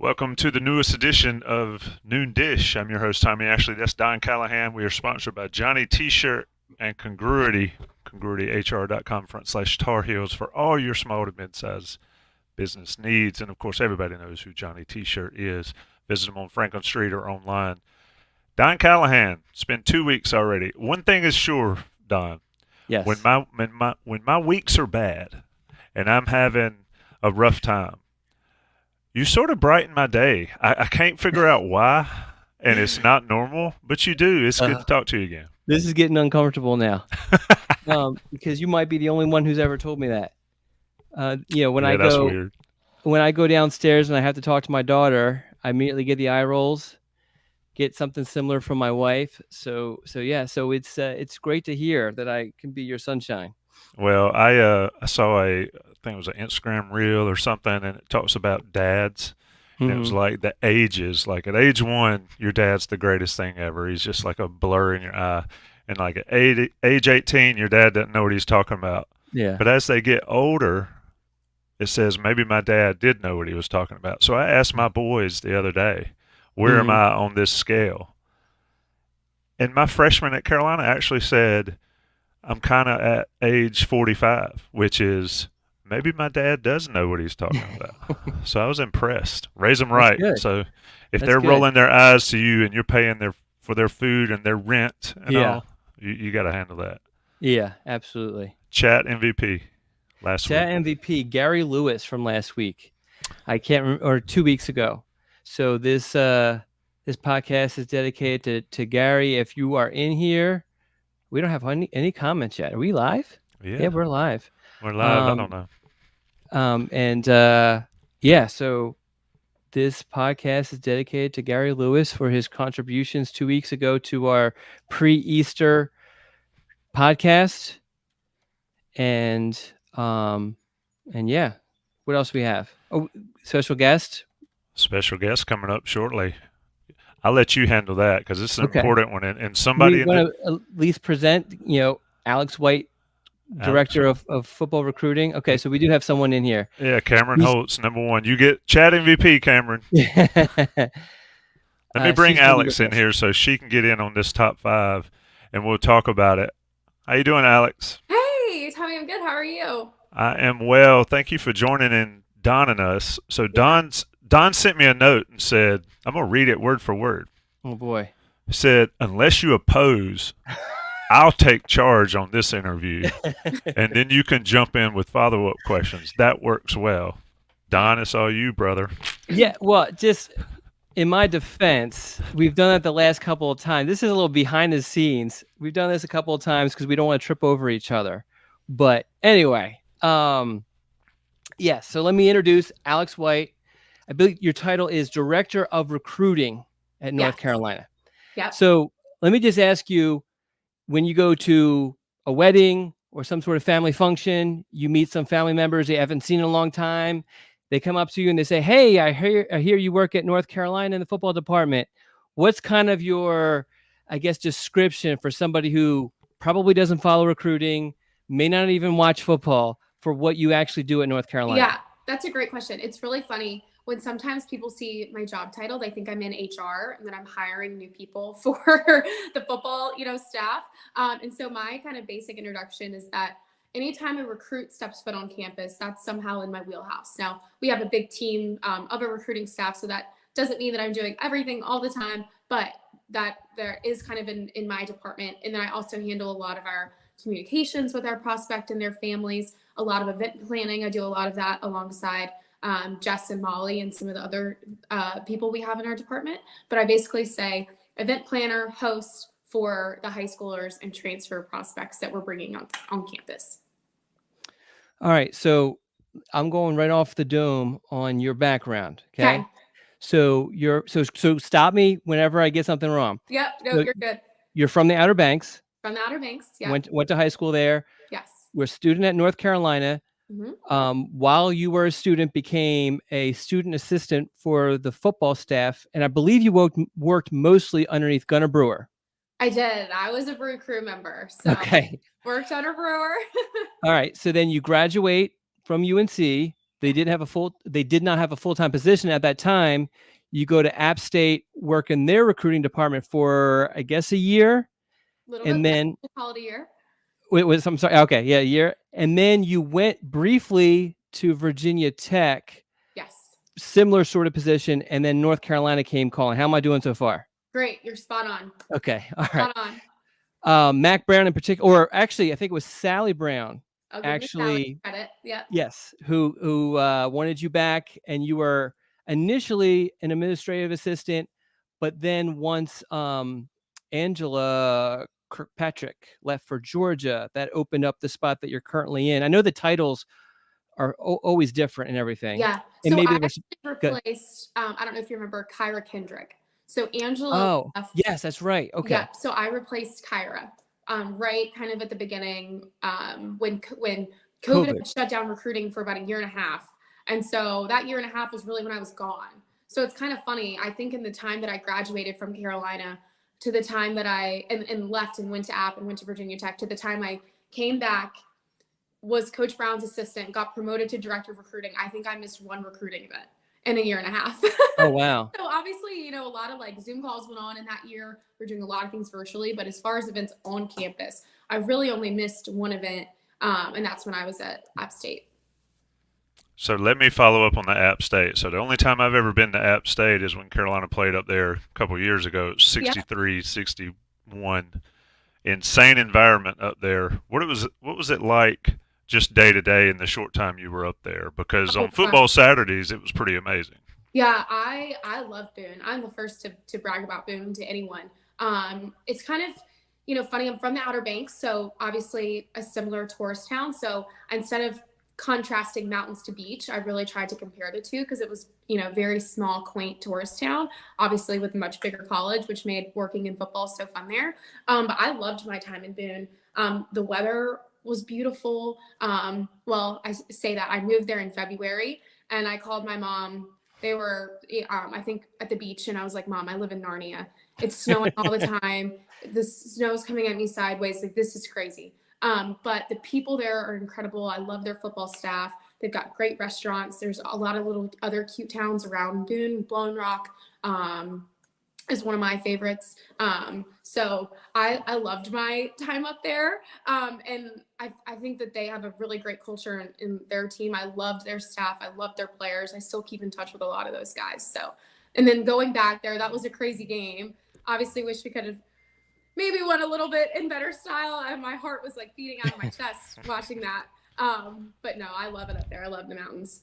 Welcome to the newest edition of Noon Dish. I'm your host, Tommy Ashley. That's Don Callahan. We are sponsored by Johnny T-Shirt and Congruity, congruityhr.com/Tar Heels for all your small to mid-size business needs. And of course, everybody knows who Johnny T-Shirt is. Visit them on Franklin Street or online. Don Callahan, it's been 2 weeks already. One thing is sure, Don, when Yes. my weeks are bad and I'm having a rough time, you sort of brighten my day. I can't figure out why, and it's not normal, but you do. It's good Uh, to talk to you again. this is getting uncomfortable now, because you might be the only one who's ever told me that. When Yeah, that's weird. when I go downstairs and I have to talk to my daughter, I immediately get the eye rolls. Get something similar from my wife. So it's great to hear that I can be your sunshine. Well, I saw I think it was an Instagram reel or something, and it talks about dads. And it was Hmm. like the ages. Like at age 1, your dad's the greatest thing ever. He's just like a blur in your eye. And like at age 18, your dad doesn't know what he's talking about. Yeah. But as they get older, it says maybe my dad did know what he was talking about. So I asked my boys the other day, where am Hmm. I on this scale? And my freshman at Carolina actually said, I'm kind of at age 45, which is maybe my dad does know what he's talking about. So I was impressed. Raise them That's right. good. So if That's they're good. rolling their eyes to you and you're paying for their food and their rent and Yeah. all, you got to handle that. Yeah. Absolutely. Chat MVP last Chat week. MVP Gary Lewis from last week. I can't remember, or 2 weeks ago. So this podcast is dedicated to Gary. If you are in here, we don't have any comments yet. Are we live? Yeah, Yeah, we're live. we're live. I don't Um, know. and yeah, so this podcast is dedicated to Gary Lewis for his contributions 2 weeks ago to our pre-Easter podcast. And um, and yeah, what else we have? Oh, special guest. Special guest coming up shortly. I'll let you handle that because it's an Okay. important one. And We somebody in the want to at least present, Alex White, Alex, director of football recruiting. Okay, so we do have someone in here. yeah, Cameron He's, Holtz, #1. You get chat MVP, Cameron. Let me bring she's going to go Alex in first. here so she can get in on this top 5, and we'll talk about it. How you doing, Alex? Hey, Tommy, I'm good. How are you? I am well. Thank you for joining in Don and us. So Yeah. Don sent me a note and said, I'm gonna read it word for word. Oh boy. He said, unless you oppose, I'll take charge on this interview, and then you can jump in with follow-up questions. That works well. Don, it's all you, brother. Yeah, well, just in my defense, we've done that the last couple of times. This is a little behind the scenes. We've done this a couple of times because we don't want to trip over each other. But anyway, yeah, so let me introduce Alex White. I believe your title is Director of Recruiting at North Yes. Carolina. Yep. So let me just ask you, when you go to a wedding or some sort of family function, you meet some family members you haven't seen in a long time. They come up to you and they say, "Hey, I hear you work at North Carolina in the football department." What's kind of your, I guess, description for somebody who probably doesn't follow recruiting, may not even watch football, for what you actually do at North Yeah, Carolina? that's a great question. It's really funny when sometimes people see my job title, they think I'm in HR and that I'm hiring new people for the football, staff. And so my kind of basic introduction is that anytime a recruit steps foot on campus, that's somehow in my wheelhouse. Now we have a big team of a recruiting staff, so that doesn't mean that I'm doing everything all the time, but that there is kind of in my department. And then I also handle a lot of our communications with our prospect and their families, a lot of event planning. I do a lot of that alongside Jess and Molly and some of the other people we have in our department. But I basically say event planner, host for the high schoolers and transfer prospects that we're bringing on campus. All right, so I'm going right off the dome on your background. Okay. Okay. So so stop me whenever I get something wrong. Yep. No, So you're good. you're from the Outer Banks, From the Outer Banks. Yeah. went to high school there. Yes. We're a student at North Carolina. Hmm. While you were a student, became a student assistant for the football staff, and I believe you worked mostly underneath Gunnar Brewer. I did. I was a brew crew member. So Okay. worked on a brewer. All right. So then you graduate from UNC. They did not have a full-time position at that time. You go to App State, work in their recruiting department for, I guess, a year. Little And bit then call it a year. I'm sorry. Okay. Yeah. A year. And then you went briefly to Virginia Tech, Yes. similar sort of position. And then North Carolina came calling. How am I doing so far? Great. You're spot on. Okay. All right. Spot on. Mack Brown in particular, or actually, I think it was Sally Brown. I'll give you Sally credit. Yep. Yes. Who wanted you back, and you were initially an administrative assistant, but then once Angela Kirkpatrick left for Georgia, that opened up the spot that you're currently in. I know the titles are always different and everything. Yeah. And So maybe I actually replaced, I don't know if you remember Kyra Kendrick. So Angela left. Yes, that's right. Okay. Yeah. So I replaced Kyra, right kind of at the beginning, when COVID had shut down recruiting for about a year and a half. And so that year and a half was really when I was gone. So it's kind of funny. I think in the time that I graduated from Carolina to the time that I and left and went to App and went to Virginia Tech to the time I came back, was Coach Brown's assistant, got promoted to director of recruiting. I think I missed one recruiting event in a year and a half. Oh, wow. So obviously, a lot of like Zoom calls went on in that year. We're doing a lot of things virtually, but as far as events on campus, I really only missed one event. And that's when I was at App State. So let me follow up on the App State. So the only time I've ever been to App State is when Carolina played up there a couple of years ago, 63, 61. Insane environment up there. What was it like just day to day in the short time you were up there? Because on football Saturdays, it was pretty amazing. Yeah, I love Boone. I'm the first to brag about Boone to anyone. It's kind of, funny. I'm from the Outer Banks, so obviously a similar tourist town. So instead of contrasting mountains to beach, I really tried to compare the two because it was, very small, quaint tourist town, obviously with a much bigger college, which made working in football so fun there. But I loved my time in Boone. The weather was beautiful. Well, I say that I moved there in February and I called my mom. They were, I think at the beach, and I was like, Mom, I live in Narnia. It's snowing all the time. The snow's coming at me sideways. Like, this is crazy. But the people there are incredible. I love their football staff. They've got great restaurants. There's a lot of little other cute towns around Boone. Blown Rock is one of my favorites. So I loved my time up there. And I think that they have a really great culture in their team. I loved their staff. I loved their players. I still keep in touch with a lot of those guys. So, and then going back there, that was a crazy game. Obviously wish we could have maybe won a little bit in better style. My heart was like beating out of my chest watching that. But no, I love it up there. I love the mountains.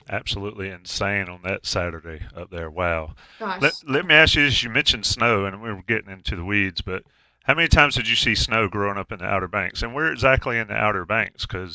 Absolutely insane on that Saturday up there. Wow. Gosh. Let me ask you this. You mentioned snow, and we were getting into the weeds, but how many times did you see snow growing up in the Outer Banks? And where exactly in the Outer Banks? Because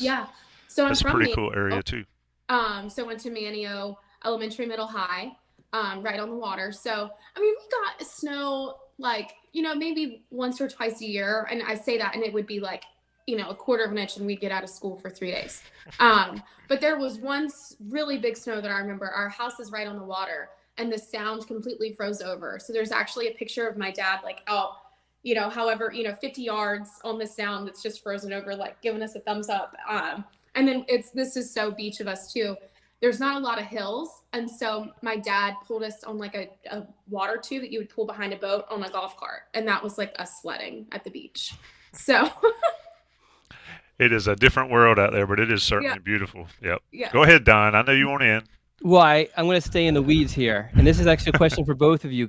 so that's a pretty cool area too. So I went to Manio Elementary, Middle, High, right on the water. So, we got snow like, maybe once or twice a year. And I say that, and it would be like, a quarter of an inch and we'd get out of school for 3 days. But there was once really big snow that I remember. Our house is right on the water and the sound completely froze over. So there's actually a picture of my dad, like, however, 50 yards on the sound that's just frozen over, like giving us a thumbs up. And then this is so beach of us too. There's not a lot of hills. And so my dad pulled us on like a water tube that you would pull behind a boat on a golf cart. And that was like us sledding at the beach. So it is a different world out there, but it is certainly beautiful. Yep. Yeah. Go ahead, Don. I know you want in. Well, I'm going to stay in the weeds here. And this is actually a question for both of you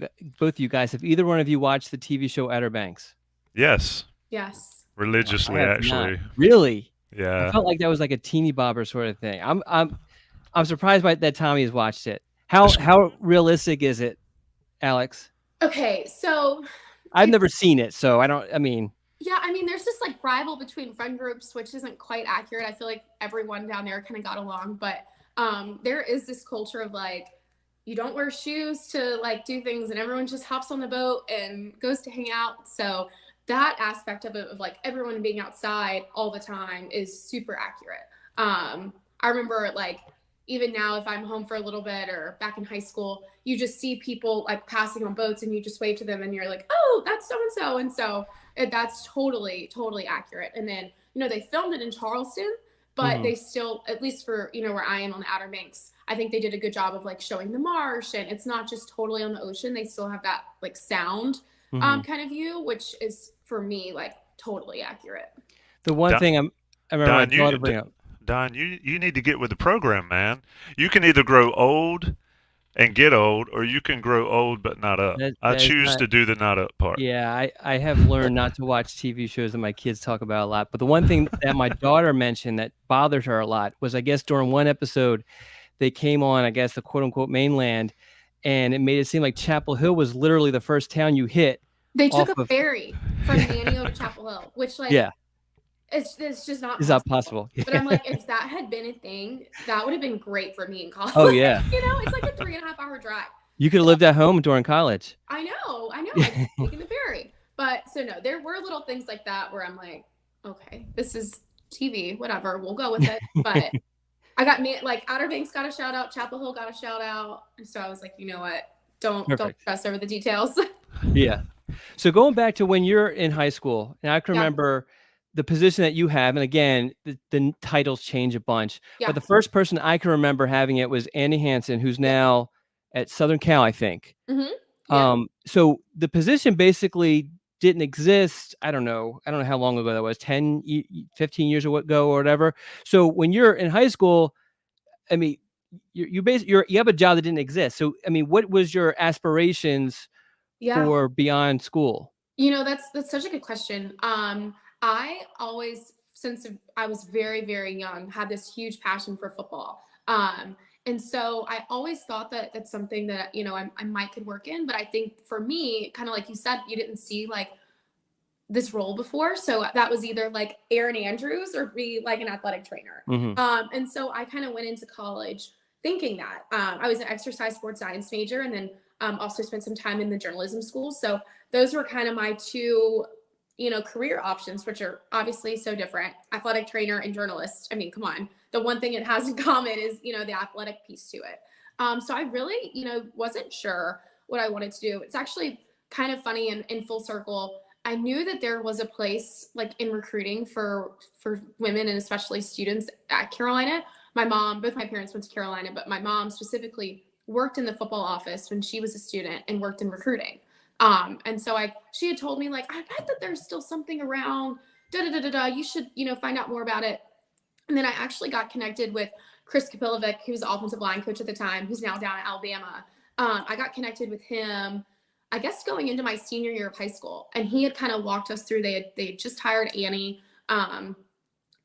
guys. Have either one of you watched the TV show Outer Banks? Yes. Yes. Religiously, actually. Not. Really? Yeah. I felt like that was like a teeny bobber sort of thing. I'm surprised by that Tommy has watched it. How realistic is it, Alex? Okay, so I've never seen it, so yeah, there's this like rival between friend groups, which isn't quite accurate. I feel like everyone down there kind of got along, but there is this culture of like, you don't wear shoes to like do things, and everyone just hops on the boat and goes to hang out. So that aspect of it, of like everyone being outside all the time, is super accurate. I remember like, even now, if I'm home for a little bit or back in high school, you just see people like passing on boats and you just wave to them and you're like, oh, that's so-and-so. And so that's totally, totally accurate. And then, they filmed it in Charleston. but Mhm. they still, at least for, where I am on the Outer Banks, I think they did a good job of like showing the marsh, and it's not just totally on the ocean. They still have that like sound Mhm. kind of view, which is for me like totally accurate. The one Don, thing I remember my Don, daughter bring up. You need to get with the program, man. You can either grow old and get old, or you can grow old but not up. I That is choose not. to do the not up part. Yeah, I have learned not to watch TV shows that my kids talk about a lot. But the one thing that my daughter mentioned that bothered her a lot was, I guess, during one episode, they came on, I guess, the quote unquote mainland, and it made it seem like Chapel Hill was literally the first town you hit They took off a of. ferry from Manteo to Chapel Hill, which like Yeah, it's just not is that possible. possible? But I'm like, if that had been a thing, that would have been great for me in college. Oh yeah, It's like a 3.5 hour drive. you could have lived at home during college. I know, I Yeah. taking the ferry. But so no, there were little things like that where I'm like, okay, this is TV, whatever, we'll go with it. But I got me like Outer Banks got a shout out, Chapel Hill got a shout out. And so I was like, you know what? Don't Perfect. stress over the details. Yeah. So going back to when you're in high school, and I can Yeah. remember the position that you have, and again, the titles change a bunch. Yeah. But the first person I can remember having it was Andy Hansen, who's Yeah. now at Southern Cal, I think. Mm-hmm. Yeah. So the position basically didn't exist. I don't know how long ago that was, 15 years ago or whatever. So when you're in high school, I mean, you have a job that didn't exist. So I mean, what was your aspirations Yeah. for beyond school? That's such a good question. I always, since I was very, very young, had this huge passion for football. And so I always thought that that's something that, I might could work in. But I think for me, kind of like you said, you didn't see like this role before. So that was either like Aaron Andrews or be like an athletic trainer. Mhm. And so I kind of went into college thinking that. I was an exercise sports science major, and then also spent some time in the journalism school. So those were kind of my two, career options, which are obviously so different. Athletic trainer and journalist. I mean, come on. The one thing it has in common is, the athletic piece to it. So I really, wasn't sure what I wanted to do. It's actually kind of funny and in full circle. I knew that there was a place like in recruiting for women and especially students at Carolina. Both my parents went to Carolina, but my mom specifically worked in the football office when she was a student and worked in recruiting. And so she had told me like, I bet that there's still something around, you should, find out more about it. And then I actually got connected with Chris Kapilovic, who was the offensive line coach at the time, who's now down at Alabama. I got connected with him, I guess, going into my senior year of high school. And he had kind of walked us through, they had just hired Annie,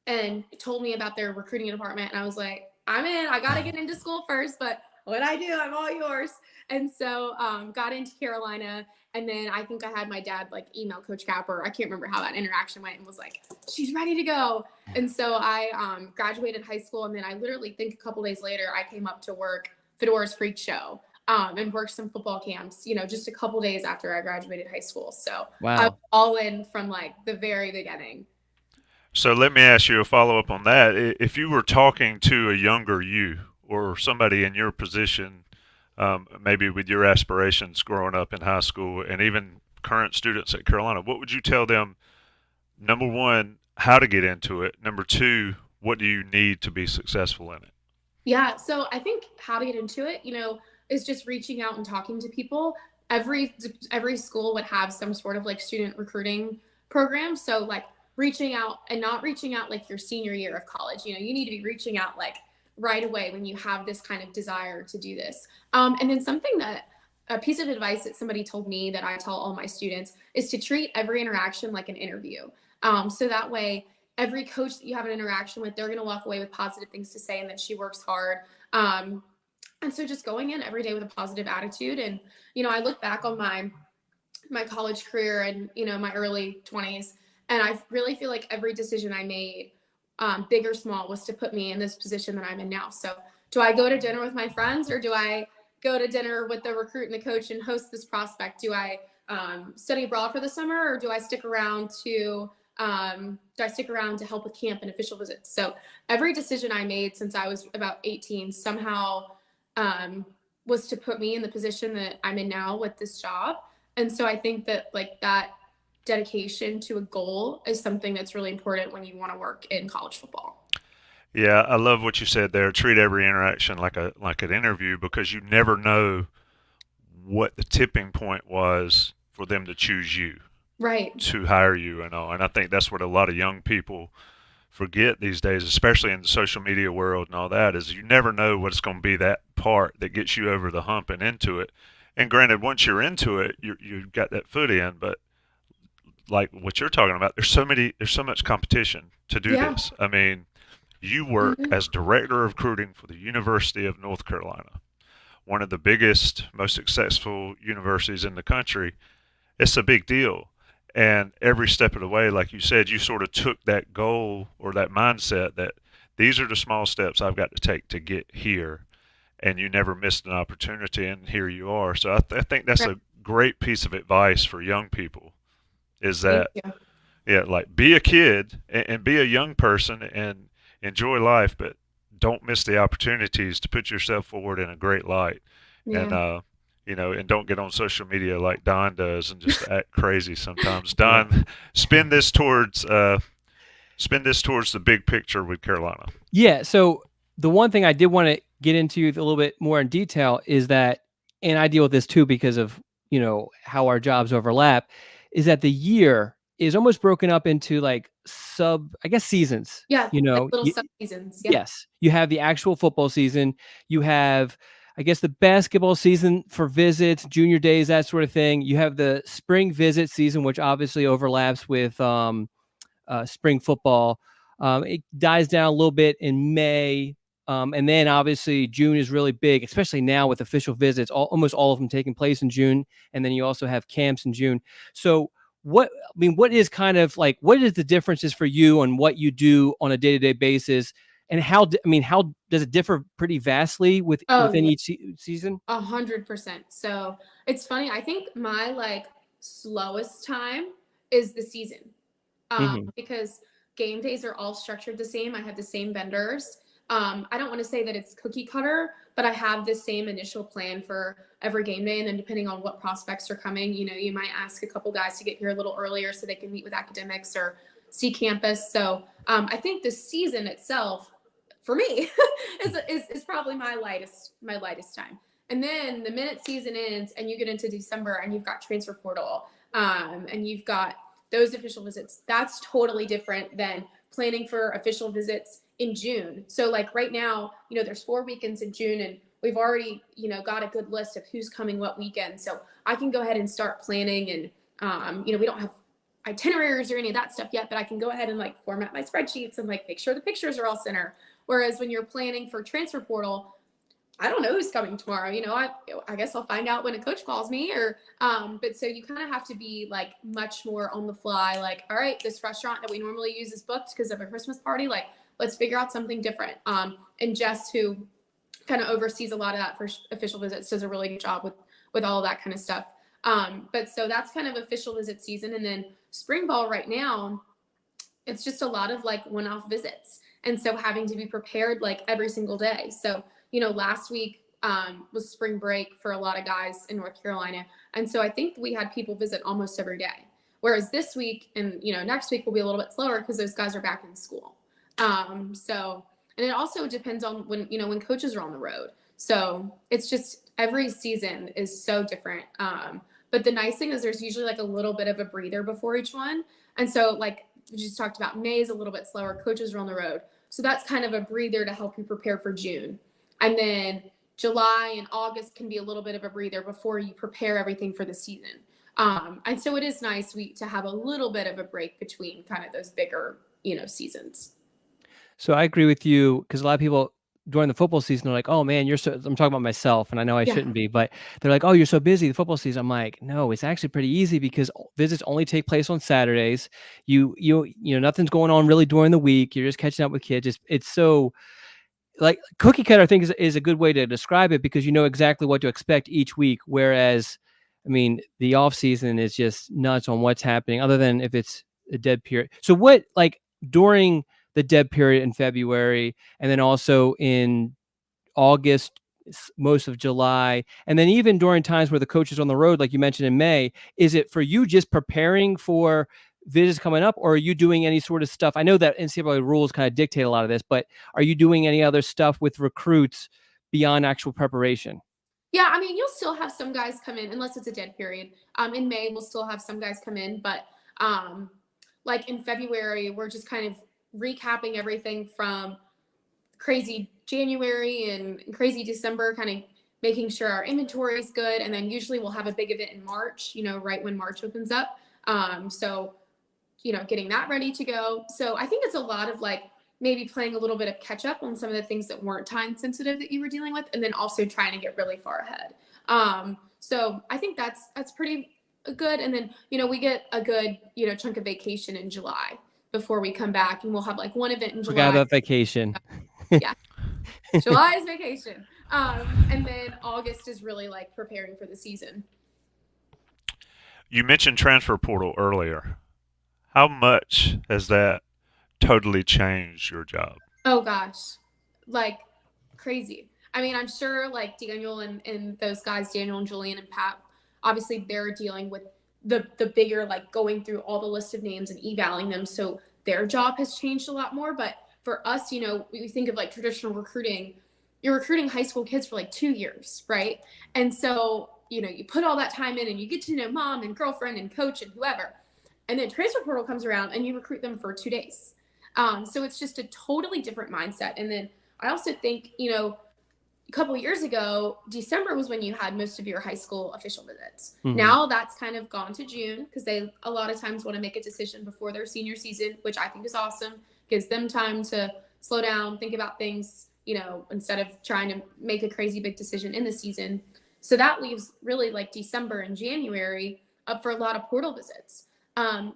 and told me about their recruiting department. And I was like, I'm in, I got to get into school first, but what I do, I'm all yours. And so got into Carolina. And then I think I had my dad like email Coach Capper. I can't remember how that interaction went, and was like, she's ready to go. And so I graduated high school. And then I literally think a couple days later, I came up to work Fedora's Freak Show and worked some football camps, just a couple days after I graduated high school. So Wow. I was all in from like the very beginning. So let me ask you a follow up on that. If you were talking to a younger you or somebody in your position, maybe with your aspirations growing up in high school and even current students at Carolina, what would you tell them? Number one, how to get into it. Number two, what do you need to be successful in it? Yeah. So I think how to get into it, is just reaching out and talking to people. Every school would have some sort of like student recruiting program. So like reaching out, and not reaching out like your senior year of college. You need to be reaching out like right away when you have this kind of desire to do this. And then a piece of advice that somebody told me that I tell all my students is to treat every interaction like an interview. So that way, every coach that you have an interaction with, they're going to walk away with positive things to say and that she works hard. And so just going in every day with a positive attitude. And, I look back on my college career and, my early 20s, and I really feel like every decision I made, big or small, was to put me in this position that I'm in now. So do I go to dinner with my friends, or do I go to dinner with the recruit and the coach and host this prospect? Do I study abroad for the summer, or do I stick around to help with camp and official visits? So every decision I made since I was about 18 somehow was to put me in the position that I'm in now with this job. And so I think that like that dedication to a goal is something that's really important when you want to work in college football. Yeah, I love what you said there. Treat every interaction like an interview because you never know what the tipping point was for them to choose you, Right. to hire you and all. And I think that's what a lot of young people forget these days, especially in the social media world and all that, is you never know what's going to be that part that gets you over the hump and into it. And granted, once you're into it, you've got that foot in. But like what you're talking about, there's so much competition to do Yeah. this. I mean, you work Mhm. as director of recruiting for the University of North Carolina, one of the biggest, most successful universities in the country. It's a big deal. And every step of the way, like you said, you sort of took that goal or that mindset that these are the small steps I've got to take to get here. And you never missed an opportunity, and here you are. So I think that's Right. a great piece of advice for young people is Thank that, you. yeah, like be a kid and be a young person and enjoy life, but don't miss the opportunities to put yourself forward in a great light. And, Yeah. and don't get on social media like Don does and just act crazy sometimes. Yeah. Don, spin this towards, spin this towards the big picture with Carolina. Yeah. So the one thing I did want to get into a little bit more in detail is that, and I deal with this too because of, how our jobs overlap, is that the year is almost broken up into like I guess, seasons. Yeah. Like little sub seasons. Yeah. Yes, you have the actual football season. You have, I guess, the basketball season for visits, junior days, that sort of thing. You have the spring visit season, which obviously overlaps with spring football. It dies down a little bit in May. And then obviously June is really big, especially now with official visits, almost all of them taking place in June. And then you also have camps in June. So what is kind of like, what is the differences for you on what you do on a day-to-day basis? And how does it differ pretty vastly Oh within yeah. each season? 100%. So it's funny. I think my like slowest time is the season, Hmm. because game days are all structured the same. I have the same vendors. I don't want to say that it's cookie cutter, but I have the same initial plan for every game day. And then depending on what prospects are coming, you might ask a couple guys to get here a little earlier so they can meet with academics or see campus. So I think the season itself, for me, is probably my lightest time. And then the minute season ends and you get into December and you've got transfer portal, and you've got those official visits, that's totally different than planning for official visits in June. So like right now, there's 4 weekends in June and we've already, got a good list of who's coming what weekend. So I can go ahead and start planning and, we don't have itineraries or any of that stuff yet, but I can go ahead and like format my spreadsheets and like make sure the pictures are all center. Whereas when you're planning for transfer portal, I don't know who's coming tomorrow. I guess I'll find out when a coach calls me but so you kind of have to be like much more on the fly. Like, all right, this restaurant that we normally use is booked because of a Christmas party. Like, let's figure out something different. And Jess, who kind of oversees a lot of that for official visits, does a really good job with all of that kind of stuff. But so that's kind of official visit season. And then spring ball right now, it's just a lot of like one-off visits. And so having to be prepared like every single day. So, last week was spring break for a lot of guys in North Carolina. And so I think we had people visit almost every day. Whereas this week and, next week will be a little bit slower because those guys are back in school. And it also depends on when coaches are on the road. So it's just every season is so different. But the nice thing is there's usually like a little bit of a breather before each one. And so like we just talked about, May is a little bit slower. Coaches are on the road. So that's kind of a breather to help you prepare for June. And then July and August can be a little bit of a breather before you prepare everything for the season. And so it is nice to have a little bit of a break between kind of those bigger, seasons. So I agree with you because a lot of people during the football season are like, "Oh man, I'm talking about myself, and I know I Yeah. shouldn't be, but they're like, "Oh, you're so busy the football season." I'm like, "No, it's actually pretty easy because visits only take place on Saturdays. Nothing's going on really during the week. You're just catching up with kids. It's so like cookie cutter, I think is a good way to describe it because you know exactly what to expect each week. Whereas, I mean, the off season is just nuts on what's happening, other than if it's a dead period. So what like during the dead period in February, and then also in August, most of July, and then even during times where the coach is on the road, like you mentioned in May, is it for you just preparing for visits coming up, or are you doing any sort of stuff? I know that NCAA rules kind of dictate a lot of this, but are you doing any other stuff with recruits beyond actual preparation? Yeah, I mean, you'll still have some guys come in unless it's a dead period. In May, we'll still have some guys come in, but like in February, we're just kind of recapping everything from crazy January and crazy December, kind of making sure our inventory is good. And then usually we'll have a big event in March, right when March opens up. So, getting that ready to go. So I think it's a lot of like maybe playing a little bit of catch up on some of the things that weren't time sensitive that you were dealing with, and then also trying to get really far ahead. So I think that's pretty good. And then, we get a good, chunk of vacation in July before we come back, and we'll have like one event in July. Forgot about vacation. Yeah. July is vacation. And then August is really like preparing for the season. You mentioned transfer portal earlier. How much has that totally changed your job? Oh gosh, like crazy. I mean, I'm sure like Daniel and those guys, Daniel and Julian and Pat, obviously they're dealing with the bigger, like going through all the list of names and evaluating them. So their job has changed a lot more. But for us, we think of like traditional recruiting, you're recruiting high school kids for like 2 years, right? And so, you put all that time in and you get to know mom and girlfriend and coach and whoever. And then transfer portal comes around and you recruit them for 2 days. So it's just a totally different mindset. And then I also think, a couple of years ago, December was when you had most of your high school official visits. Mm-hmm. Now that's kind of gone to June because they a lot of times want to make a decision before their senior season, which I think is awesome. Gives them time to slow down, think about things, instead of trying to make a crazy big decision in the season. So that leaves really like December and January up for a lot of portal visits. And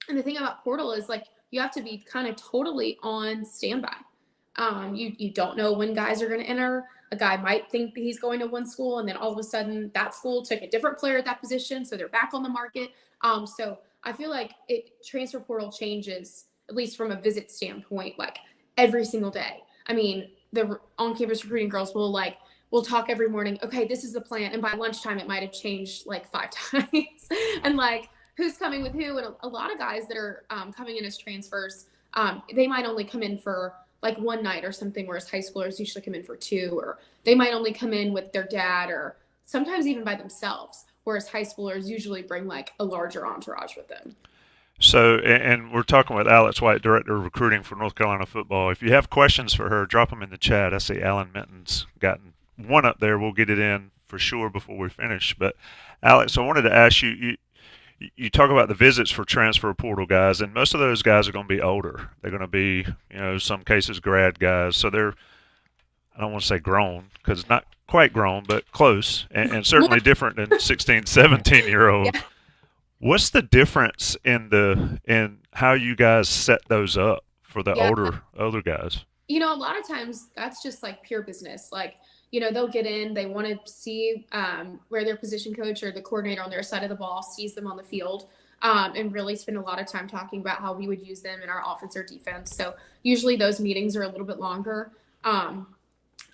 the thing about portal is like, you have to be kind of totally on standby. You don't know when guys are going to enter. A guy might think that he's going to one school, and then all of a sudden that school took a different player at that position, so they're back on the market. So I feel like transfer portal changes, at least from a visit standpoint, like every single day. I mean, the on-campus recruiting girls we'll talk every morning. Okay, this is the plan, and by lunchtime it might have changed like 5 times, and like who's coming with who. And a lot of guys that are coming in as transfers, they might only come in for like one night or something, whereas high schoolers usually come in for 2, or they might only come in with their dad or sometimes even by themselves, whereas high schoolers usually bring like a larger entourage with them. So, and we're talking with Alex White, Director of Recruiting for North Carolina football. If you have questions for her, drop them in the chat. I see Alan Minton's gotten one up there. We'll get it in for sure before we finish. But Alex, I wanted to ask you, you talk about the visits for transfer portal guys, and most of those guys are going to be older. They're going to be, some cases grad guys. So they're, I don't want to say grown because not quite grown, but close, and certainly different than 16, 17-year-olds. Yeah. What's the difference in how you guys set those up for the older guys? A lot of times that's just like pure business. Like, they'll get in, they want to see where their position coach or the coordinator on their side of the ball sees them on the field, and really spend a lot of time talking about how we would use them in our offense or defense. So usually those meetings are a little bit longer.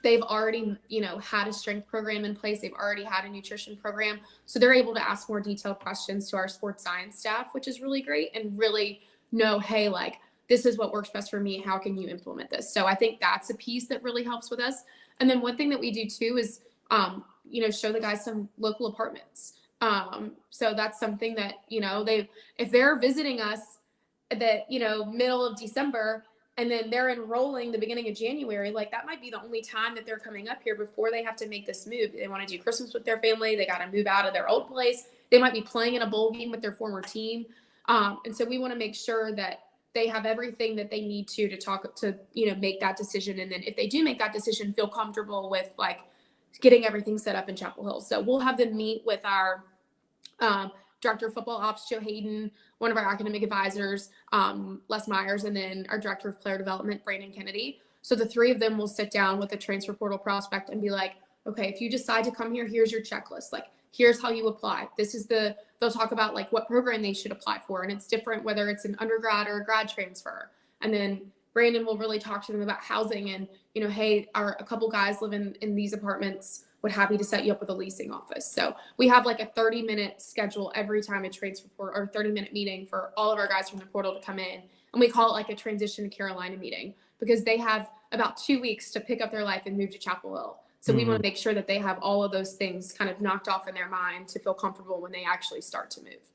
They've already, had a strength program in place. They've already had a nutrition program. So they're able to ask more detailed questions to our sports science staff, which is really great, and really know, hey, like, this is what works best for me. How can you implement this? So I think that's a piece that really helps with us. And then one thing that we do too is, show the guys some local apartments. So that's something that, if they're visiting us that, middle of December, and then they're enrolling the beginning of January, like that might be the only time that they're coming up here before they have to make this move. They want to do Christmas with their family. They got to move out of their old place. They might be playing in a bowl game with their former team. And so we want to make sure that they have everything that they need to talk to, make that decision. And then if they do make that decision, feel comfortable with like getting everything set up in Chapel Hill. So we'll have them meet with our Director of Football Ops, Joe Hayden, one of our academic advisors, Les Myers, and then our Director of Player Development, Brandon Kennedy. So the 3 of them will sit down with a transfer portal prospect and be like, okay, if you decide to come here, here's your checklist. Like, here's how you apply. They'll talk about like what program they should apply for. And it's different whether it's an undergrad or a grad transfer. And then Brandon will really talk to them about housing and, hey, a couple guys live in these apartments. would happy to set you up with a leasing office. So we have like a 30-minute schedule every time a transfer portal, or 30-minute meeting for all of our guys from the portal to come in. And we call it like a transition to Carolina meeting, because they have about 2 weeks to pick up their life and move to Chapel Hill. So we want to make sure that they have all of those things kind of knocked off in their mind to feel comfortable when they actually start to move.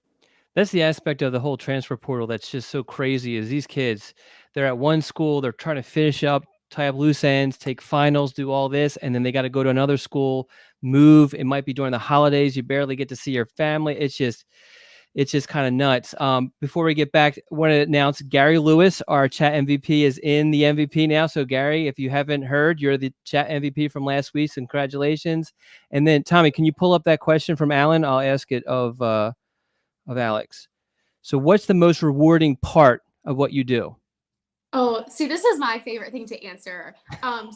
That's the aspect of the whole transfer portal that's just so crazy. Is these kids, they're at one school, they're trying to finish up, tie up loose ends, take finals, do all this, and then they got to go to another school, move. It might be during the holidays. You barely get to see your family. It's just kind of nuts. Before we get back, I want to announce Gary Lewis, our chat MVP, is in the MVP now. So Gary, if you haven't heard, you're the chat MVP from last week. So congratulations. And then Tommy, can you pull up that question from Alan? I'll ask it of Alex. So what's the most rewarding part of what you do? Oh, see, this is my favorite thing to answer.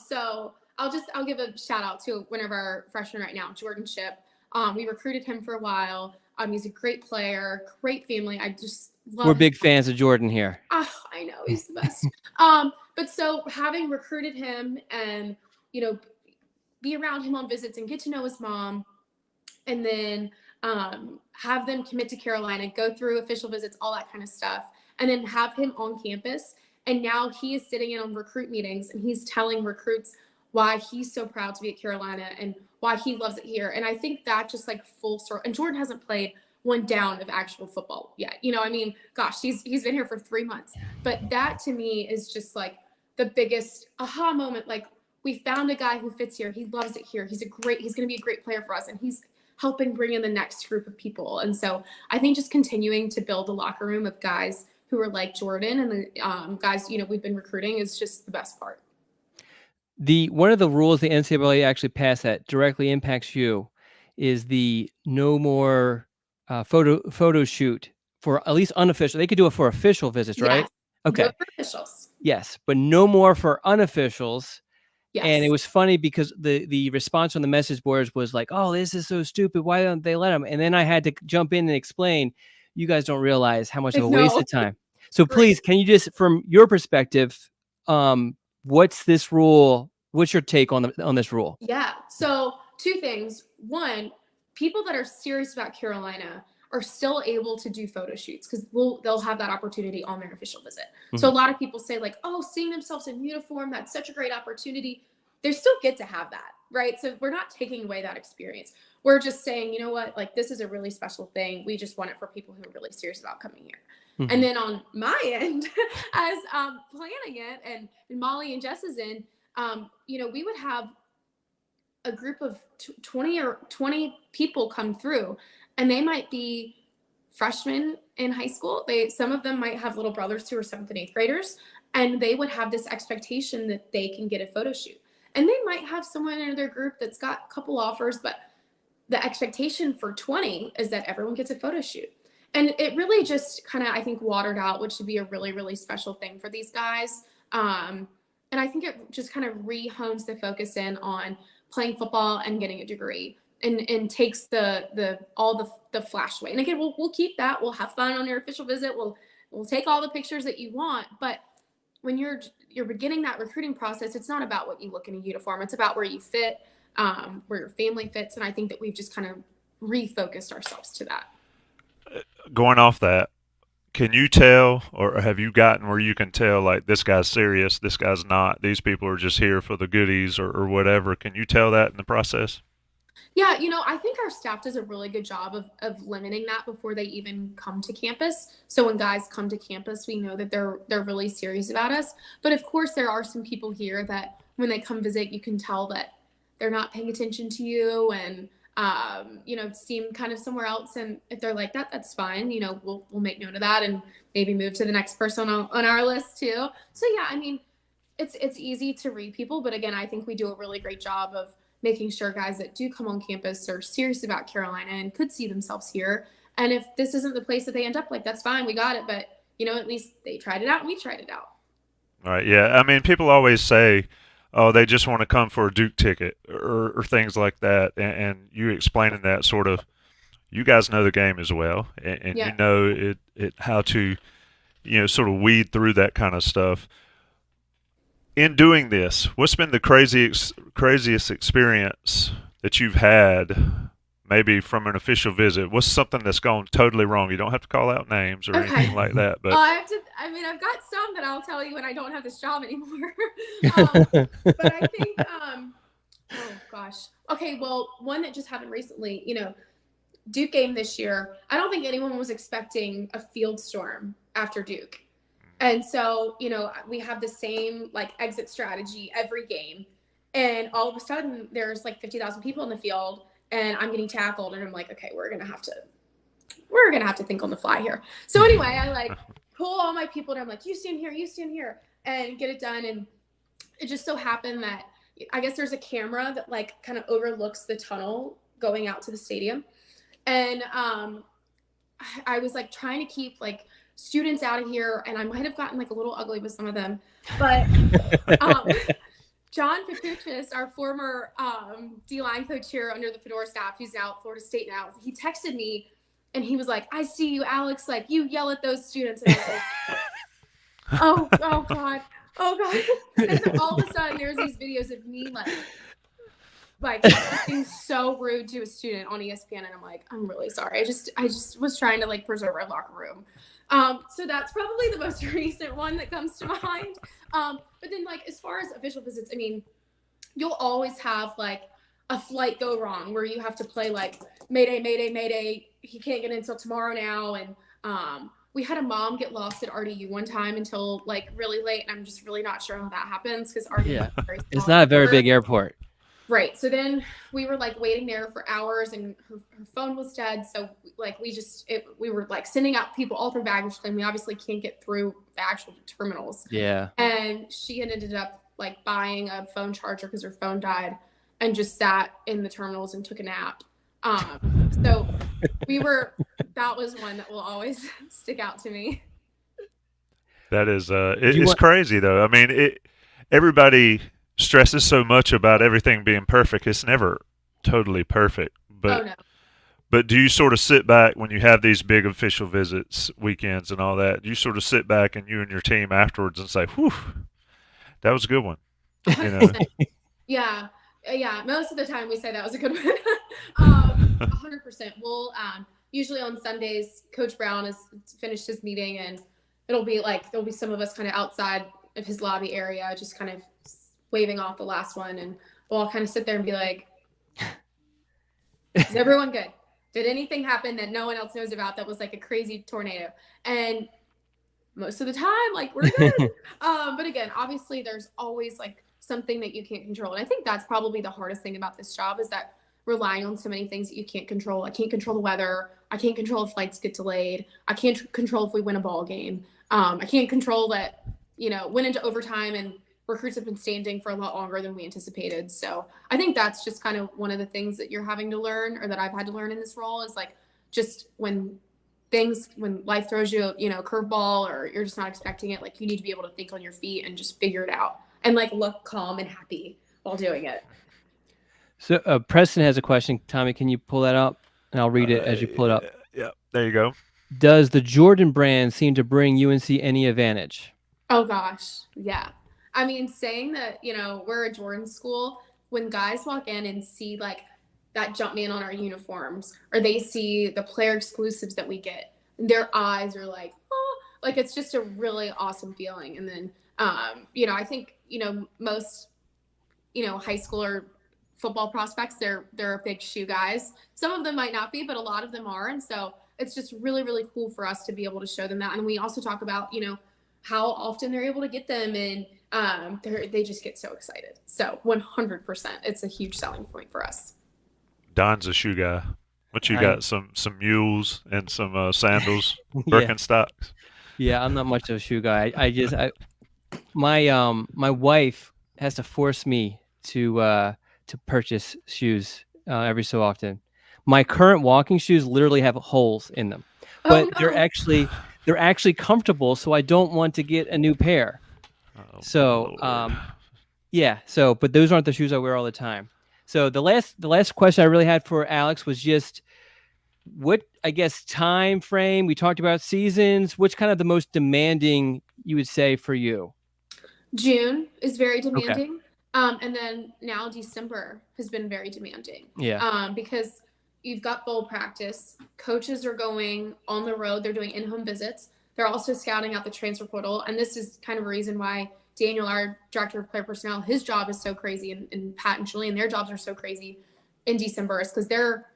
So I'll give a shout out to one of our freshmen right now, Jordan Ship. We recruited him for a while. He's a great player, great family. I just love. We're big fans of Jordan here. Oh, I know, he's the best. But so having recruited him and, be around him on visits and get to know his mom, and then have them commit to Carolina, go through official visits, all that kind of stuff, and then have him on campus. And now he is sitting in on recruit meetings and he's telling recruits why he's so proud to be at Carolina and why he loves it here. And I think that just like full circle. And Jordan hasn't played one down of actual football yet. Gosh, he's been here for 3 months. But that to me is just like the biggest aha moment. Like, we found a guy who fits here. He loves it here. He's going to be a great player for us. And he's helping bring in the next group of people. And so I think just continuing to build a locker room of guys who are like Jordan and the guys, we've been recruiting is just the best part. One of the rules the NCAA actually passed that directly impacts you is the no more photo shoot for at least unofficial. They could do it for official visits, right? Yes. Okay. No for officials. Yes, but no more for unofficials. Yes. And it was funny because the response on the message boards was like, "Oh, this is so stupid. Why don't they let them?" And then I had to jump in and explain, you guys don't realize how much of a waste of time. So please, can you just, from your perspective, what's this rule? What's your take on this rule? Yeah. So 2 things. One, people that are serious about Carolina are still able to do photo shoots because they'll have that opportunity on their official visit. Mm-hmm. So a lot of people say like, oh, seeing themselves in uniform, that's such a great opportunity. They still get to have that, right? So we're not taking away that experience. We're just saying, you know what, like this is a really special thing. We just want it for people who are really serious about coming here. Mm-hmm. And then on my end, as planning it and Molly and Jess's end, we would have a group of 20 people come through, and they might be freshmen in high school. Some of them might have little brothers who are 7th and 8th graders, and they would have this expectation that they can get a photo shoot. And they might have someone in their group that's got a couple offers, but the expectation for 20 is that everyone gets a photo shoot. And it really just kind of, I think, watered out, which should be a really, really special thing for these guys. And I think it just kind of re-hones the focus in on playing football and getting a degree, and takes all the flash away. And again, we'll keep that. We'll have fun on your official visit. We'll take all the pictures that you want. But when you're beginning that recruiting process, it's not about what you look in a uniform. It's about where you fit, where your family fits. And I think that we've just kind of refocused ourselves to that. Going off that, can you tell, or have you gotten where you can tell, like, this guy's serious, this guy's not, these people are just here for the goodies or whatever? Can you tell that in the process? Yeah, I think our staff does a really good job of limiting that before they even come to campus. So when guys come to campus, we know that they're really serious about us. But of course, there are some people here that when they come visit, you can tell that they're not paying attention to you and seem kind of somewhere else. And if they're like that, that's fine. We'll make note of that and maybe move to the next person on our list too. So yeah, I mean, it's easy to read people, but again, I think we do a really great job of making sure guys that do come on campus are serious about Carolina and could see themselves here. And if this isn't the place that they end up, like, that's fine, we got it. But at least they tried it out and we tried it out. All right. Yeah. I mean, people always say, oh, they just want to come for a Duke ticket or things like that. And you explaining that sort of, you guys know the game as well. And yeah. You know how to, sort of weed through that kind of stuff. In doing this, what's been the craziest experience that you've had, maybe from an official visit? What's something that's gone totally wrong? You don't have to call out names or anything Okay. like that, Oh, but I have to. I mean, I've got some that I'll tell you when I don't have this job anymore. um, but I think, oh gosh. Okay, well, one that just happened recently. Duke game this year. I don't think anyone was expecting a field storm after Duke. And so, we have the same like exit strategy every game. And all of a sudden there's like 50,000 people in the field and I'm getting tackled and I'm like, okay, we're going to have to think on the fly here. So anyway, I like pull all my people and I'm like, you stand here and get it done. And it just so happened that I guess there's a camera that like kind of overlooks the tunnel going out to the stadium. And I was like trying to keep like students out of here, and I might have gotten like a little ugly with some of them, but John Papuchis, our former D-line coach here under the Fedora staff, who's now at Florida State now, he texted me and he was like, I see you, Alex, like you yell at those students. And I was like, oh God. And so all of a sudden there's these videos of me like being so rude to a student on ESPN, and I'm like, I'm really sorry. I just was trying to like preserve our locker room. So that's probably the most recent one that comes to mind. But then like as far as official visits, I mean, you'll always have like a flight go wrong where you have to play like Mayday, he can't get in until tomorrow now. And we had a mom get lost at RDU one time until like really late, and I'm just really not sure how that happens because RDU is very small. It's not a very big airport. Right. So then we were like waiting there for hours, and her phone was dead. So like we were like sending out people all through baggage claim. We obviously can't get through the actual terminals. Yeah. And she ended up like buying a phone charger because her phone died, and just sat in the terminals and took a nap. So that was one that will always stick out to me. that is it's crazy though. I mean, everybody stresses so much about everything being perfect. It's never totally perfect. But no. But do you sort of sit back when you have these big official visits, weekends and all that? Do you sort of sit back and you and your team afterwards and say, "Whew, that was a good one." Yeah. Most of the time we say that was a good one. 100%. We'll usually on Sundays, Coach Brown has finished his meeting, and there'll be some of us kind of outside of his lobby area, just kind of waving off the last one, and we'll all kind of sit there and be like, is everyone good? Did anything happen that no one else knows about that was like a crazy tornado? And most of the time, like, we're good. But again, obviously there's always like something that you can't control. And I think that's probably the hardest thing about this job, is that relying on so many things that you can't control. I can't control the weather. I can't control if flights get delayed. I can't control if we win a ball game. I can't control that, went into overtime and recruits have been standing for a lot longer than we anticipated. So I think that's just kind of one of the things that you're having to learn, or that I've had to learn in this role, is like just when life throws you, a curveball, or you're just not expecting it, like you need to be able to think on your feet and just figure it out and like look calm and happy while doing it. So Preston has a question. Tommy, can you pull that up? And I'll read it as you pull it up. Yeah, there you go. Does the Jordan brand seem to bring UNC any advantage? Oh gosh, yeah. I mean, saying that, we're a Jordan school, when guys walk in and see like that Jumpman on our uniforms, or they see the player exclusives that we get, their eyes are like, oh, like it's just a really awesome feeling. And then, I think, most, high school or football prospects, they're big shoe guys. Some of them might not be, but a lot of them are. And so it's just really, really cool for us to be able to show them that. And we also talk about, how often they're able to get them, and they just get so excited. So 100%, it's a huge selling point for us. Don's a shoe guy. What you got? Some mules and some sandals, Birkenstocks. Yeah, I'm not much of a shoe guy. My wife has to force me to purchase shoes every so often. My current walking shoes literally have holes in them, but they're actually comfortable, so I don't want to get a new pair. But those aren't the shoes I wear all the time. So the last question I really had for Alex was just what, I guess, time frame. We talked about seasons. What's kind of the most demanding, you would say, for you? June is very demanding. And then now December has been very demanding. Yeah. Because you've got bowl practice, coaches are going on the road, they're doing in-home visits. They're also scouting out the transfer portal. And this is kind of a reason why Daniel, our director of player personnel, his job is so crazy, and Pat and Julian, their jobs are so crazy in December, is because they're,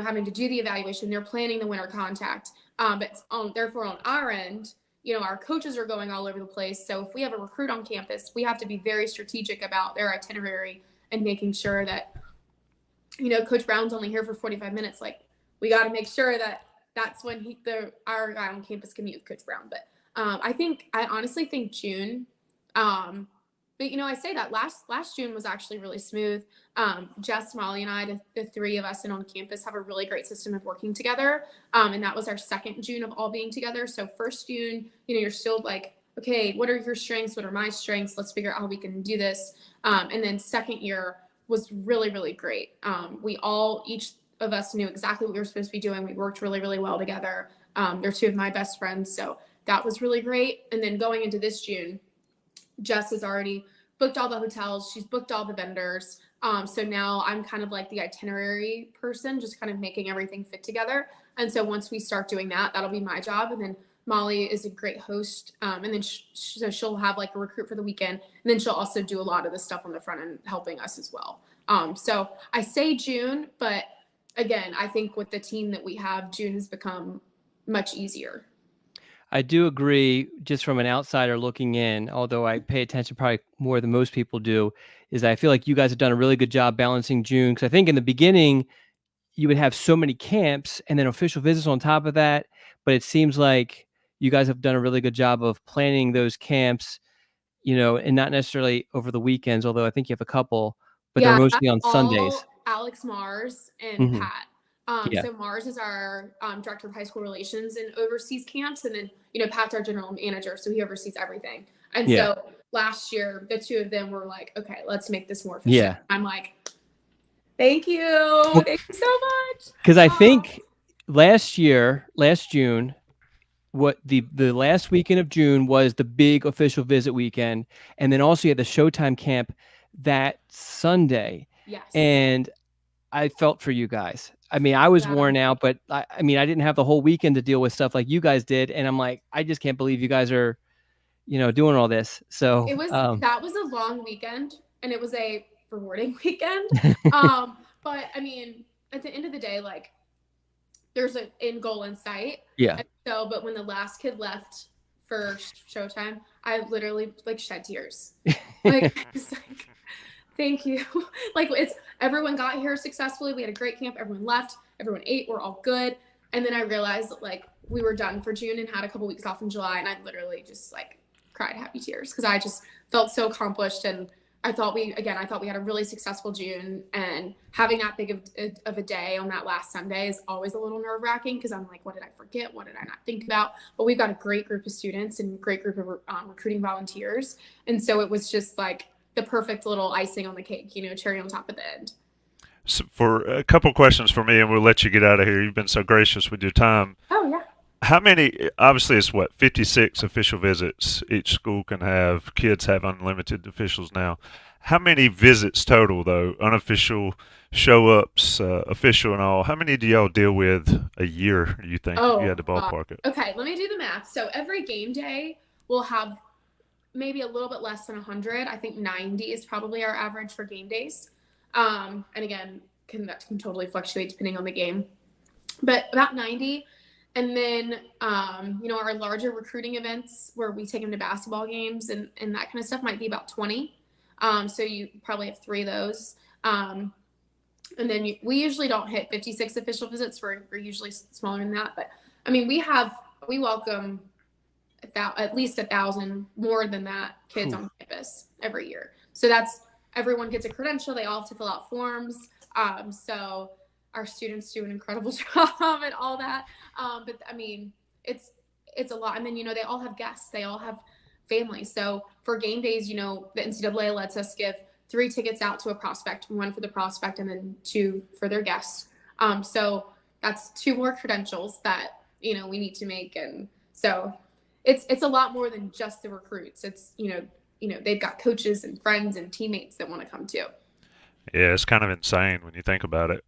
having to do the evaluation, they're planning the winter contact. But therefore on our end, our coaches are going all over the place. So if we have a recruit on campus, we have to be very strategic about their itinerary and making sure that, Coach Brown's only here for 45 minutes. Like, we got to make sure that that's when our guy on campus can meet with Coach Brown. But I honestly think June. But I say that last June was actually really smooth. Jess, Molly, and I, the three of us and on campus, have a really great system of working together. And that was our second June of all being together. So first June, you're still like, okay, what are your strengths? What are my strengths? Let's figure out how we can do this. And then second year was really, really great. Each of us knew exactly what we were supposed to be doing. We worked really, really well together. They're two of my best friends. So that was really great. And then going into this June, Jess has already booked all the hotels. She's booked all the vendors. So now I'm kind of like the itinerary person, just kind of making everything fit together. And so once we start doing that, that'll be my job. And then Molly is a great host. And then so she'll have like a recruit for the weekend. And then she'll also do a lot of the stuff on the front end, helping us as well. So I say June, but again, I think with the team that we have, June has become much easier. I do agree, just from an outsider looking in, although I pay attention probably more than most people do, is I feel like you guys have done a really good job balancing June. Because I think in the beginning, you would have so many camps and then official visits on top of that. But it seems like you guys have done a really good job of planning those camps, and not necessarily over the weekends, although I think you have a couple, but they're mostly on Sundays. Alex Mars and Pat. Yeah. So Mars is our director of high school relations and oversees camps. And then, Pat's our general manager, so he oversees everything. And so last year, the two of them were like, okay, let's make this more efficient. Yeah. I'm like, thank you. Thank you so much. Because I think last June, what the last weekend of June was the big official visit weekend. And then also you had the Showtime camp that Sunday. Yes. And I felt for you guys. I mean, I was worn out, but I didn't have the whole weekend to deal with stuff like you guys did. And I'm like, I just can't believe you guys are, doing all this. So that was a long weekend, and it was a rewarding weekend. But I mean, at the end of the day, like, there's an end goal in sight. Yeah. And so, but when the last kid left for Showtime, I literally shed tears. It's like, thank you. Everyone got here successfully. We had a great camp. Everyone left. Everyone ate. We're all good. And then I realized that we were done for June and had a couple weeks off in July. And I literally just cried happy tears because I just felt so accomplished. And I thought we had a really successful June, and having that big of a day on that last Sunday is always a little nerve wracking because I'm like, what did I forget? What did I not think about? But we've got a great group of students and great group of recruiting volunteers. And so it was just the perfect little icing on the cake, cherry on top of the end. So for a couple questions for me, and we'll let you get out of here. You've been so gracious with your time. Oh, yeah. How many, obviously it's 56 official visits each school can have. Kids have unlimited officials now. How many visits total, though, unofficial, show-ups, official and all? How many do y'all deal with a year, you think, if you had to ballpark it? Okay, let me do the math. So every game day we'll have maybe a little bit less than 100. I think 90 is probably our average for game days. And again, that can totally fluctuate depending on the game. But about 90. And then, our larger recruiting events where we take them to basketball games and that kind of stuff might be about 20. So you probably have 3 of those. And then we usually don't hit 56 official visits. We're usually smaller than that. But I mean, we welcome at least 1,000, more than that, kids on campus every year. So everyone gets a credential. They all have to fill out forms. So our students do an incredible job at all that. But I mean, it's a lot. And then, they all have guests. They all have families. So for game days, the NCAA lets us give 3 tickets out to a prospect, 1 for the prospect and then 2 for their guests. So that's 2 more credentials that, we need to make. And so it's a lot more than just the recruits. It's, they've got coaches and friends and teammates that want to come too. Yeah, it's kind of insane when you think about it.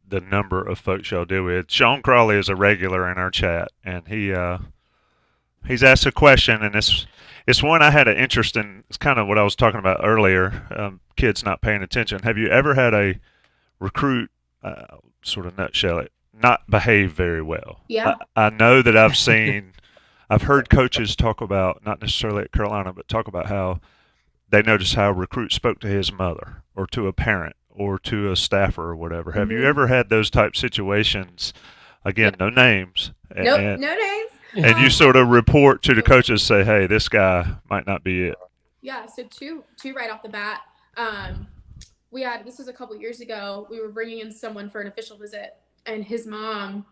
The number of folks y'all deal with. Sean Crawley is a regular in our chat, and he's asked a question, and it's one I had an interest in. It's kind of what I was talking about earlier. Kids not paying attention. Have you ever had a recruit, sort of nutshell it, not behave very well? Yeah. I know that I've heard coaches talk about, not necessarily at Carolina, but talk about how they noticed how a recruit spoke to his mother or to a parent or to a staffer or whatever. Have you ever had those type situations? Again, no names. Nope, no names. And you sort of report to the coaches, say, hey, this guy might not be it. Yeah, so two right off the bat. This was a couple years ago, we were bringing in someone for an official visit, and his mom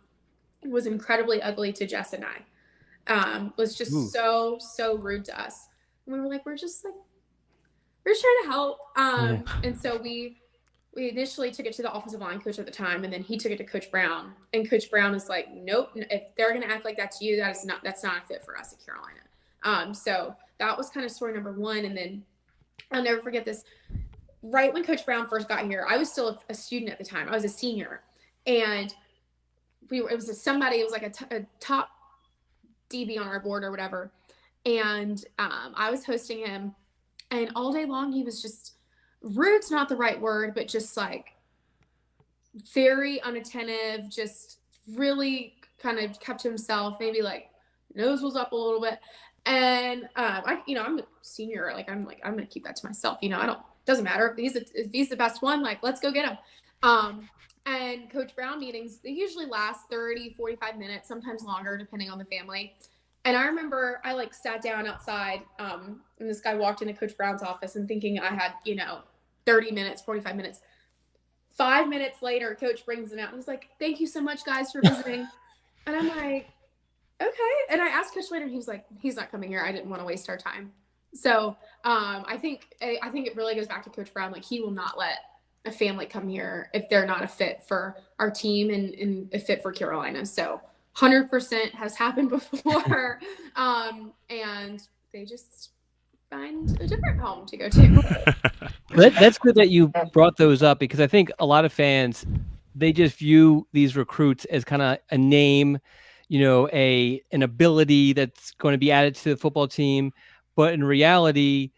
was incredibly ugly to Jess and I. Was just so rude to us. And we were like, we're just trying to help. And so we initially took it to the offensive line coach at the time, and then he took it to Coach Brown. And Coach Brown is like, nope, if they're going to act like that to you, that's not a fit for us at Carolina. So that was kind of story number one. And then I'll never forget this. Right when Coach Brown first got here, I was still a student at the time. I was a senior, and it was like a top DB on our board or whatever. And I was hosting him, and all day long he was just rude's not the right word, but just like very unattentive, just really kind of kept to himself, maybe like nose was up a little bit. And I'm a senior, I'm gonna keep that to myself. Doesn't matter if he's the best one, let's go get him. And Coach Brown meetings, they usually last 30, 45 minutes, sometimes longer, depending on the family. And I remember I sat down outside, and this guy walked into Coach Brown's office and thinking I had, 30 minutes, 45 minutes. 5 minutes later, Coach brings him out. And he's like, thank you so much, guys, for visiting. And I'm like, okay. And I asked Coach later, and he was like, he's not coming here. I didn't want to waste our time. So I think it really goes back to Coach Brown. He will not let a family come here if they're not a fit for our team and a fit for Carolina. So 100% has happened before. And they just find a different home to go to. That's good that you brought those up, because I think a lot of fans, they just view these recruits as kind of a name, an ability that's going to be added to the football team. But in reality,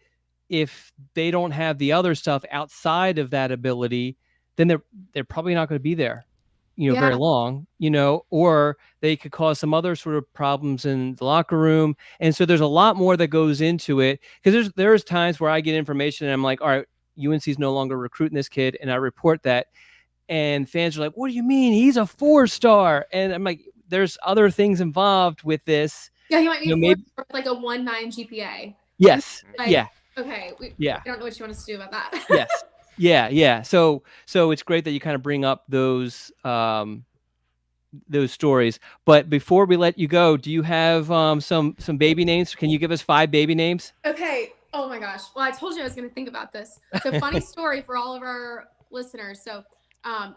if they don't have the other stuff outside of that ability, then they're probably not going to be there, very long, or they could cause some other sort of problems in the locker room. And so there's a lot more that goes into it, because there's times where I get information and I'm like, all right, UNC is no longer recruiting this kid. And I report that, and fans are like, what do you mean? He's a 4-star. And I'm like, there's other things involved with this. Yeah, he might be maybe like a 1.9 GPA. Yes. Yeah. Okay. I don't know what you want us to do about that. Yes. Yeah. So it's great that you kind of bring up those stories. But before we let you go, do you have some baby names? Can you give us 5 baby names? Okay. Oh my gosh. Well, I told you I was going to think about this. So funny story for all of our listeners. So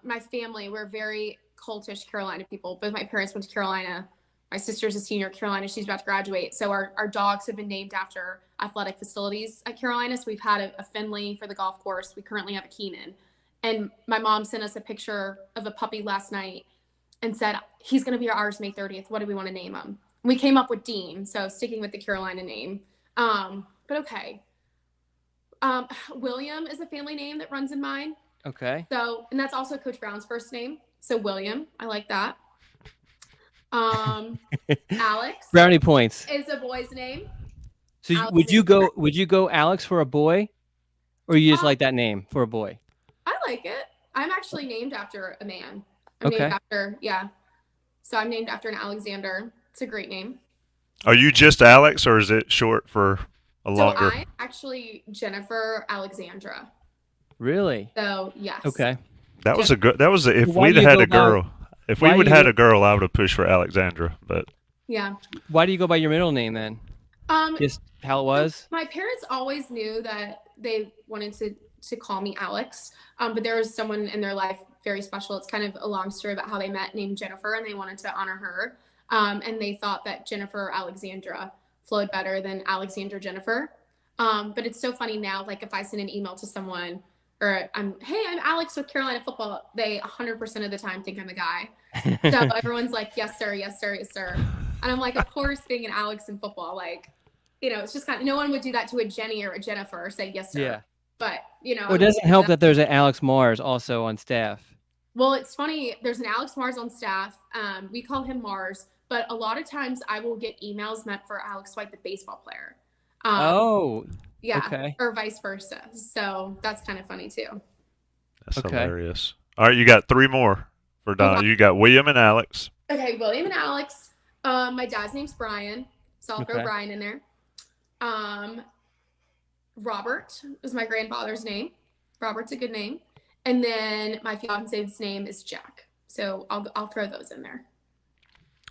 my family, we're very cultish Carolina people. Both my parents went to Carolina. My sister's a senior at Carolina. She's about to graduate. So our dogs have been named after athletic facilities at Carolina. So we've had a Finley for the golf course. We currently have a Keenan. And my mom sent us a picture of a puppy last night and said, he's going to be ours May 30th. What do we want to name him? We came up with Dean. So sticking with the Carolina name. But okay. William is a family name that runs in mine. Okay. So, and that's also Coach Brown's first name. So William, I like that. Alex. Brownie points. Is a boy's name. So Alex would you go Alex for a boy, or you just like that name for a boy? I like it. I'm actually named after a man. Okay. So I'm named after an Alexander. It's a great name. Are you just Alex, or is it short for a longer? So I'm actually Jennifer Alexandra. Really? So yes. Okay. That was if Why we'd do you had go a girl. by- If why we would do you had go- a girl, I would have pushed for Alexandra. But Yeah. Why do you go by your middle name then? Just how it was? My parents always knew that they wanted to call me Alex, but there was someone in their life very special. It's kind of a long story about how they met, named Jennifer, and they wanted to honor her. And they thought that Jennifer Alexandra flowed better than Alexandra Jennifer. But it's so funny now, like if I send an email to someone or hey, I'm Alex with Carolina football, they 100% of the time think I'm a guy. So everyone's like, yes, sir, yes, sir, yes, sir. And I'm like, of course, being an Alex in football, like, it's just no one would do that to a Jenny or a Jennifer or say, yes, sir. Yeah. But, Well, it doesn't help that there's an Alex Mars also on staff. Well, it's funny. There's an Alex Mars on staff. We call him Mars, but a lot of times I will get emails meant for Alex White, the baseball player. Yeah. Okay. Or vice versa. So that's kind of funny too. That's Okay. hilarious. All right, you got 3 more for Don. Okay. You got William and Alex. Okay, William and Alex. My dad's name's Brian, so I'll throw Brian in there. Robert is my grandfather's name. Robert's a good name. And then my fiance's name is Jack. So I'll throw those in there.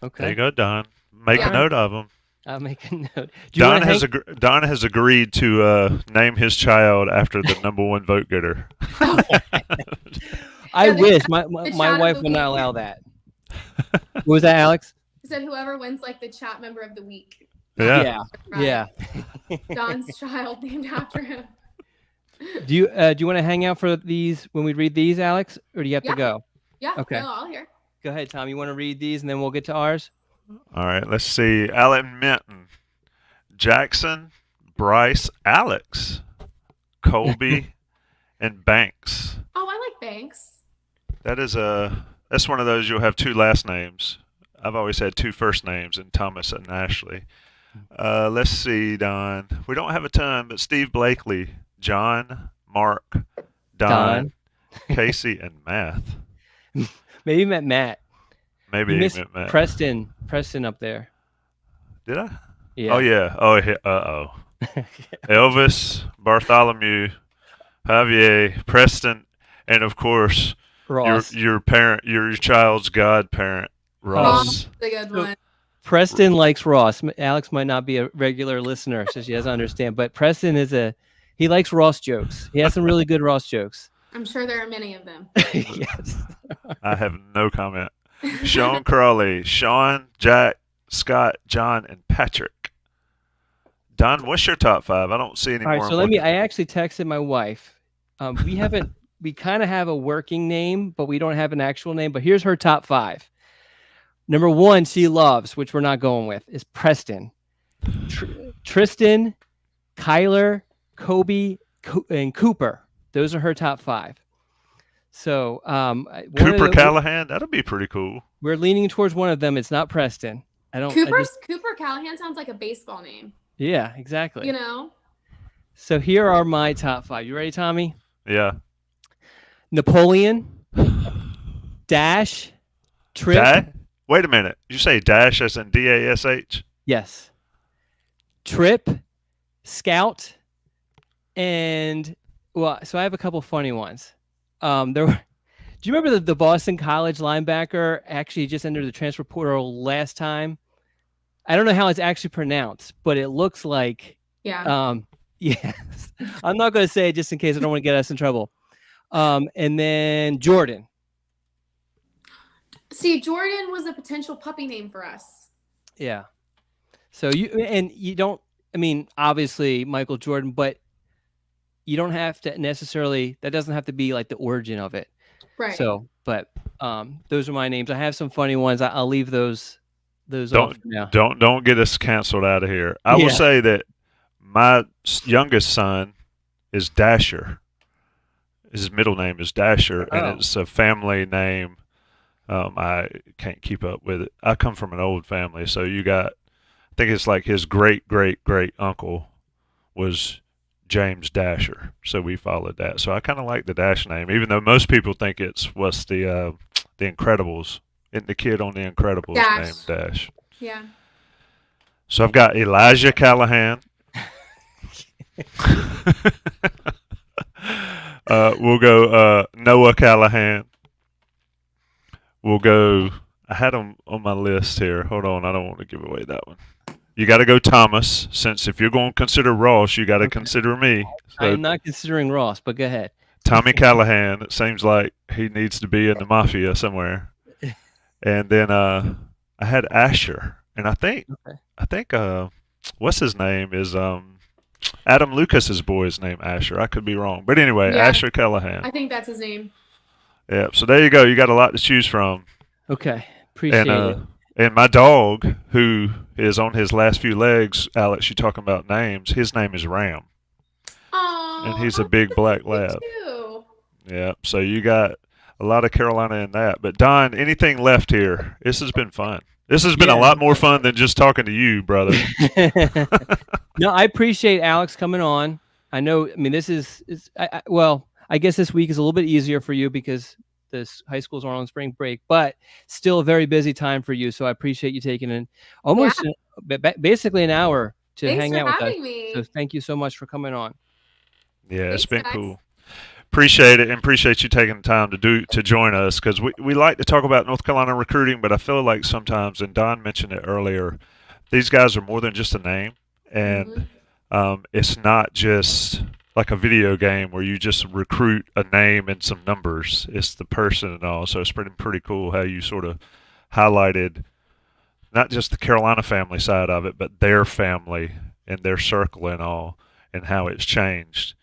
Okay. There you go, Don. Make a note of them. I'll make a note. Don has agreed to name his child after the number 1 vote getter. I wish my wife would not allow that. What was that, Alex? He said whoever wins like the chat member of the week. Yeah. Yeah. Don's child named after him. Do you want to hang out for these when we read these, Alex, or do you have to go? Yeah. Okay. No, I'll hear. Go ahead, Tom. You want to read these and then we'll get to ours? All right, let's see. Alan Minton, Jackson, Bryce, Alex, Colby, and Banks. Oh, I like Banks. That's one of those you'll have 2 last names. I've always had 2 first names in Thomas and Ashley. Let's see, Don. We don't have a ton, but Steve Blakely, John, Mark, Don. Casey, and Math. Maybe you meant Matt. Maybe you he missed meant Matt. Preston up there. Did I? Yeah. Oh, yeah. Oh, uh-oh. Elvis, Bartholomew, Javier, Preston, and, of course, Ross. your child's godparent, Ross. The good one. Preston likes Ross. Alex might not be a regular listener, so she doesn't understand. But Preston he likes Ross jokes. He has some really good Ross jokes. I'm sure there are many of them. Yes. I have no comment. Sean Crawley, Sean, Jack, Scott, John, and Patrick. Don, what's your top 5? I don't see any more. All right, so I actually texted my wife. We kind of have a working name, but we don't have an actual name. But here's her top 5. Number 1, she loves, which we're not going with, is Preston. Tristan, Kyler, Kobe, and Cooper. Those are her top 5. So Cooper Callahan, that'll be pretty cool. We're leaning towards one of them. It's not Preston. Cooper Callahan sounds like a baseball name. Yeah, exactly. So here are my top 5. You ready, Tommy? Yeah. Napoleon, Dash, Trip. Wait a minute. You say Dash as in DASH? Yes. Trip, Scout, and so I have a couple funny ones. Do you remember the Boston College linebacker actually just entered the transfer portal last time? I don't know how it's actually pronounced, but it looks like yes. I'm not going to say it just in case I don't want to get us in trouble. And then Jordan. See, Jordan was a potential puppy name for us. Yeah. So you don't, obviously Michael Jordan, but you don't have to necessarily, that doesn't have to be like the origin of it. Right. So, but those are my names. I have some funny ones. I'll leave those off now. Don't get us canceled out of here. I will say that my youngest son is Dasher. His middle name is Dasher, and it's a family name. I can't keep up with it. I come from an old family, so I think it's like his great uncle was James Dasher, so we followed that. So I kind of like the Dash name, even though most people think it's what's the Incredibles. Isn't the kid on the Incredibles named Dash? Yeah. So I've got Elijah Callahan. We'll go Noah Callahan. We'll go. I had him on my list here. Hold on, I don't want to give away that one. You got to go Thomas, since if you're going to consider Ross, you got to consider me. So I'm not considering Ross, but go ahead. Tommy Callahan. It seems like he needs to be in the mafia somewhere. And then I had Asher, and I think what's his name is Adam Lucas's boy is named Asher. I could be wrong, but anyway, Yeah. Asher Callahan. I think that's his name. Yeah. So there you go. You got a lot to choose from. Okay, appreciate it. And my dog, who is on his last few legs, Alex, you talking about names? His name is Ram, Oh, and he's a big black lab. too. Yeah. So you got a lot of Carolina in that. But Don, anything left here? This has been fun. This has been a Yeah. lot more fun than just talking to you, brother. No, I appreciate Alex coming on. I know. I mean, this is well. I guess this week is a little bit easier for you because this high schools are on spring break, but still a very busy time for you. So I appreciate you taking almost basically an hour to Thanks hang for out with us. having me. So thank you so much for coming on. Yeah, it's Thanks, been guys. cool. Appreciate it, and appreciate you taking the time to join us, because we like to talk about North Carolina recruiting, but I feel like sometimes, and Don mentioned it earlier, these guys are more than just a name, and it's not just like a video game where you just recruit a name and some numbers. It's the person and all. So it's pretty cool how you sort of highlighted not just the Carolina family side of it, but their family and their circle and all, and how it's changed.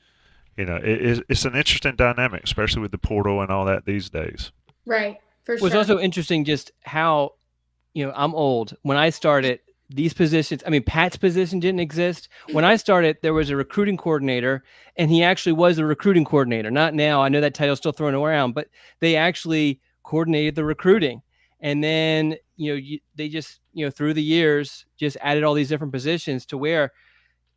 You know, it's an interesting dynamic, especially with the portal and all that these days. Right, for It was sure. also interesting just how, I'm old. When I started, these positions, I mean, Pat's position didn't exist. When I started, there was a recruiting coordinator, and he actually was the recruiting coordinator. Not now. I know that title's still thrown around, but they actually coordinated the recruiting. And then, they just, through the years, just added all these different positions to where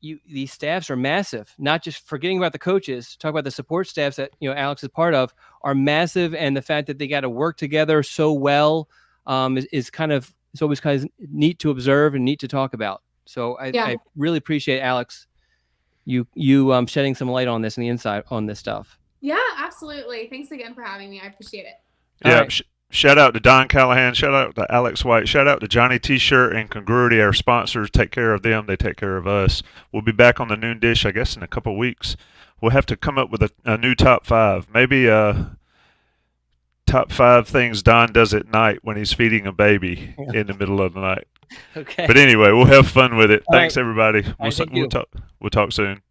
these staffs are massive. Not just forgetting about the coaches, talk about the support staffs that, Alex is part of, are massive. And the fact that they got to work together so well is kind of, it's always kind of neat to observe and neat to talk about. So I really appreciate Alex, you shedding some light on this and the insight on this stuff. Yeah, absolutely. Thanks again for having me. I appreciate it. Yeah. Right. Shout out to Don Callahan. Shout out to Alex White. Shout out to Johnny T-Shirt and Congruity, our sponsors. Take care of them. They take care of us. We'll be back on the noon dish, I guess, in a couple of weeks. We'll have to come up with a new top 5. Maybe top 5 things Don does at night when he's feeding a baby in the middle of the night. Okay. But anyway, we'll have fun with it. All Thanks, right. everybody. All right, thank you. We'll talk soon.